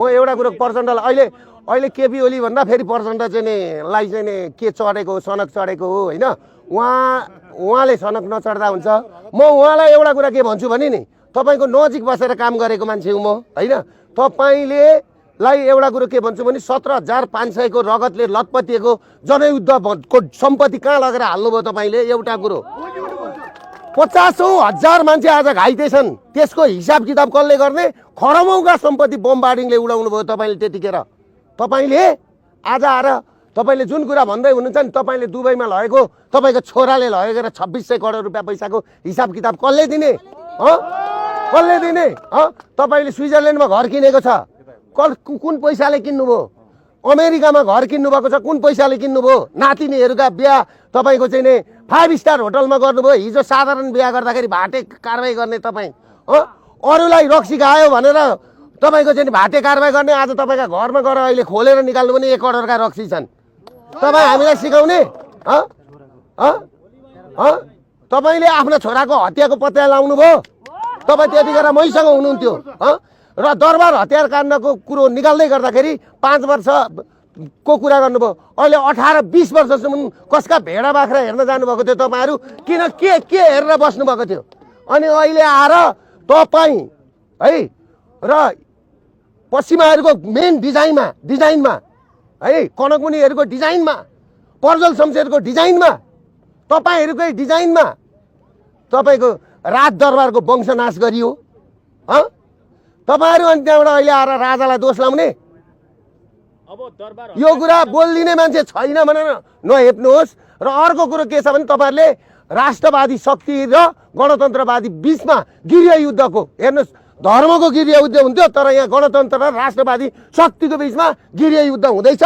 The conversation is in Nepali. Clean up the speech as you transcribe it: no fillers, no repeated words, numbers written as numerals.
म एउटा कुरो प्रचण्डलाई अहिले केपी ओली भन्दा फेरि प्रचण्ड चाहिँ नि लाई चाहिँ नि के चढेको सनक चढेको हो होइन। उहाँले सनक नचढ्दा हुन्छ। म उहाँलाई एउटा कुरा के भन्छु भने नि तपाईको नजिक बसेर काम गरेको मान्छे हुँ म होइन। तपाईले लाई एउटा कुरो के भन्छु भने 17,500 को रगतले लतपतिएको जनयुद्धको सम्पत्ति कहाँ लगेर हाल्नुभयो तपाईले। एउटा कुरो 50,000 मान्छे आज घाइते छन्, त्यसको हिसाब किताब कसले गर्ने। खरबौँका सम्पत्ति बमबार्डिङले उडाउनु भयो तपाईले त्यतिखेर। तपाईले आज आएर तपाईले जुन कुरा भन्दै हुनुहुन्छ नि तपाईले दुबईमा लगेको तपाईको छोराले लगेर 2600 करोड रुपैयाँ पैसाको हिसाब किताब कसले दिने कसले दिने। तपाईले स्विजरल्यान्डमा घर किनेको छ, कुन पैसाले किन्नुभयो। अमेरिकामा घर किन्नु भएको छ, कुन पैसाले किन्नुभयो। नातिनीहरूका बिहा तपाईको चाहिँ नि 5 स्टार होटलमा गर्नुभयो। हिजो साधारण बिहा गर्दाखेरि भाटे कारबाही गर्ने तपाई अरूलाई रक्सी खायो भनेर तपाईको चाहिँ भाटे कारबाही गर्ने। आज तपाईका घरमा गएर अहिले खोलेर निकाल्नु पनि 1 करोडका रक्सी छन्। तपाई हामीलाई सिकाउने तपाईले आफ्नो छोराको हत्याको पत्ता लाउनु भयो। तपाई त्यतिखेर मैसँग हुनुहुन्थ्यो र दरबार हतियार काण्डको कुरो निकाल्दै गर्दाखेरि 5 वर्षको कुरा गर्नुभयो। अहिले 18-20 वर्षसम्म कसका भेडा बाख्रा हेर्न जानुभएको थियो तपाईहरू। किन के हेरेर बस्नु भएको थियो। अनि अहिले आएर तपाई है र पश्चिमाहरूको मेन डिजाइनमा है कनकमुनिहरूको डिजाइनमा पर्जल शमशेरको डिजाइनमा तपाईहरुकै डिजाइनमा तपाईको राज दरबारको वंशनाश गरियो। तपाईहरु अनि त्यहाँबाट अहिले आएर राजालाई दोष लाउने यो कुरा बोल्दिने मान्छे छैन भनेर नहेप्नुहोस्। र अर्को कुरो के छ भने तपाईहरुले राष्ट्रवादी शक्ति र गणतन्त्रवादी बीचमा गृह युद्धको हेर्नुस्। धर्मको गृह युद्ध हुन्थ्यो तर यहाँ गणतन्त्र र राष्ट्रवादी शक्तिको बीचमा गृह युद्ध हुँदैछ।